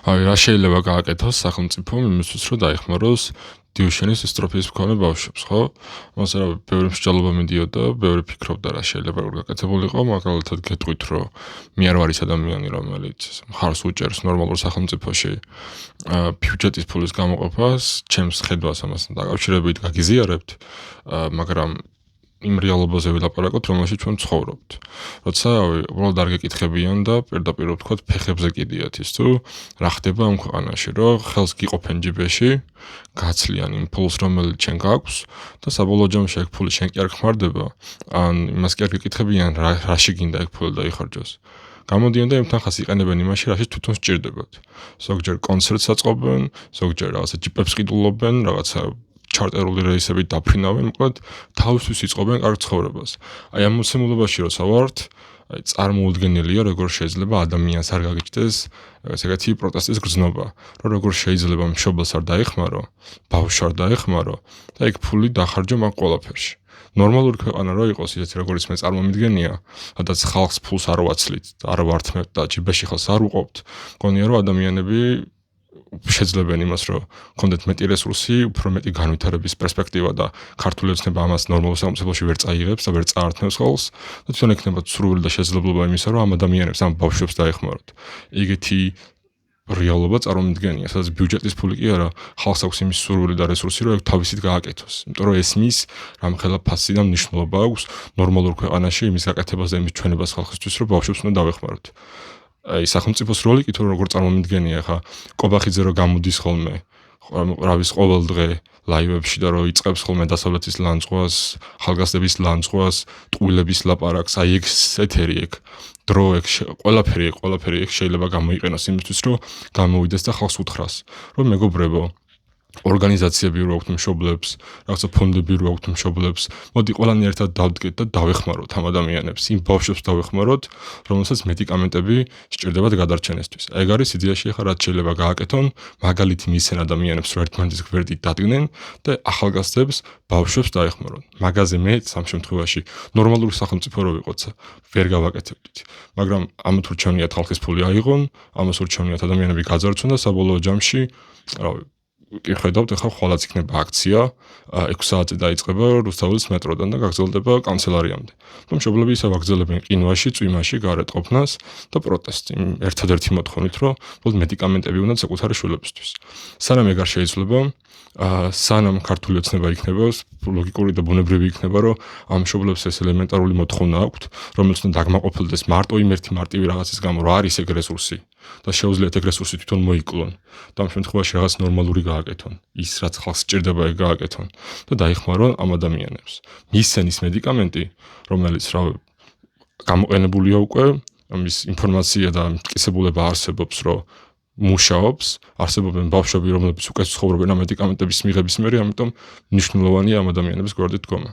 რა შეიძლება გააკეთოს სახელმწიფომ იმისთვის, რომ დაეხმაროს დიოშენის სტროფიის მქონე ბავშვებს, ხო? მას რა ბევრი მსჯელობა მიდიოდა, ბევრი ფიქრობდა რა შეიძლება გაკეთებულიყო, მაგალითად გეტყვით, რომ მე არ ვარ ის ადამიანი, რომელიც მხარს უჭერს ნორმალურ სახელმწიფოში ბიუჯეტის ფულის გამოყოფას, ჩემს ხედვას ამასთან დაკავშირებით გაგიზიარებთ, მაგრამ იმ რეალობაზე ვილაპარაკოთ, რომელშიც ჩვენ ცხოვრობთ. როცა უბრალოდ არ გეკითხებიან და პირდაპირ ვთქვათ, ფეხებზე კიდიათ ის თუ რა ხდება ამ ქვეყანაში, რომ ხელს გიყოფენ ჯიბეში, გაცლიან იმ ფულს, რომელიც ჩვენ გაქვს და საბოლოო ჯამში ეგ ფული შენ კი არ ხმარდება, ან იმას კი არ გეკითხებიან, რაში გინდა ეგ ფული დაიხარჯოს. გამოდიან და იმ თანხას იყენებენ იმაში, რაშიც თვითონ სჭირდებათ. ზოგჯერ კონცერტს აწყობენ, ზოგჯერ რაღაცა ჯიპებს ყიდულობენ, რაღაცა ჩარტერული რეისებით დაფრინავენ, მოკლედ თავისთვის იწყობენ კარგ ცხოვრებას. აი ამ მოცემულობაში როცა ვართ, აი წარმოუდგენელია, როგორ შეიძლება ადამიანს არ გაგიჩნდეს ეგეთი პროტესტის გრძნობა, რომ როგორ შეიძლება მშობელს არ დაეხმარო, ბავშვს არ დაეხმარო და ეგ ფული დახარჯო მაგ ყველაფერში. ნორმალური ქვეყანა რო იყოს ისეთი როგორც მე წარმომიდგენია, სადაც ხალხს ფულს არ ვაცლით, არ ვართმევთ და ჯიბეში ხელს არ უყოფთ, მგონია რომ ადამიანები შეძლებენ იმას, რომ კონდეთ მეტი რესურსი, უფრო მეტი განვითარების პერსპექტივა და ქართული ოცნება ამას ნორმალურ სახელმწიფოში ვერ წაიღებს და ვერ წაართმევს ხოლმე და თვითონ ექნება სურვილი და შესაძლებლობა იმისა, რომ ამ ადამიანებს, ამ ბავშვებს დაეხმაროთ. ეგეთი რეალობა წარმომიდგენია, სადაც ბიუჯეტის ფული კი არა, ხალხს აქვს იმის სურვილი და რესურსი, რომ ეგ თავისით გააკეთოს. იმიტომ რომ ესმის რამხელა ფასი და მნიშვნელობა აქვს ნორმალურ ქვეყანაში იმის გაკეთებას და იმის ჩვენებას ხალხისთვის, რომ ბავშვებს უნდა დავეხმაროთ. აი სახელმწიფოს როლი კი თუ როგორ წარმომიდგენია ხა კობახიძე რო გამოდის ხოლმე რავის ყოველ დღე ლაივებში და რო იწყებს ხოლმე დასავლეთის ლანძღვას, ხალხგასდების ლანძღვას, ტყუილების ლაპარაკს, აი ეგ ეთერი ეგ დრო ეგ ყველაფერი ეგ შეიძლება გამოიყენოს იმისთვის, რომ გამოვიდეს და ხალხს უთხრას, რომ მეგობრებო ორგანიზაციები რო აქვთ მშობლებს, რაღაცა ფონდები რო აქვთ მშობლებს, მოდი ყველანი ერთად დავდგეთ და დავეხმაროთ ამ ადამიანებს, იმ ბავშვებს დავეხმაროთ, რომელსაც მედიკამენტები სჭირდებათ გადარჩენისთვის. ეგ არის იდეაში ახლა რაც შეიძლება გააკეთონ, მაგალითი მისცენ ადამიანებს, რომ ერთმანეთის გვერდით დადგნენ და ახალგაზრდებს, ბავშვებს დაეხმარონ. მაგაზე მე სამ შემთხვევაში ნორმალური სახელმწიფო რო ვიყოც, ვერ გავაკეთებდით. მაგრამ ამათ ურჩევნიათ ხალხის ფული აიღონ, ამას ურჩევნიათ ადამიანები გაძარცვენ და საბოლოო ჯამში, რავი კი ხედავთ, ახლა ხვალაც იქნება აქცია, 6 საათზე დაიწყება რუსთაველის მეტროდან და გაგრძელდება კანცელარიამდე. და მშობლები ისევ აგრძელებენ ყინვაში, წვიმაში, გარეთ ყოფნას და პროტესტს ერთადერთი მოთხოვნით, რომ უბრალოდ მედიკამენტები უნდათ საკუთარი შვილებისთვის. სანამ ეგ არ შეიძლება, სანამ ქართული ოცნება იქნება, ლოგიკური და ბუნებრივი იქნება, რომ ამ მშობლებს ეს ელემენტარული მოთხოვნა აქვთ, რომელიც უნდა დაგმაყოფილდეს მარტო იმ ერთი მარტივი რაღაცის გამო, რომ არის ეგ რესურსი და შეუძლიათ ეგ რესურსი თვითონ მოიკლონ და ამ შემთხვევაში რაღაც ნორმალური გააკეთონ. ის რაც ხალხს სჭირდება ეგ გააკეთონ და დაიხმარონ ამ ადამიანებს. მისცენ ის მედიკამენტი, რომელიც გამოყენებულია უკვე, ამის ინფორმაცია და მტკიცებულება არსებობს, რომ მუშაობს, არსებობენ ბავშვები, რომლებიც უკვე ცხოვრობენ ამ მედიკამენტების მიღების მერე, ამიტომ მნიშვნელოვანია ამ ადამიანების გვერდით დგომა.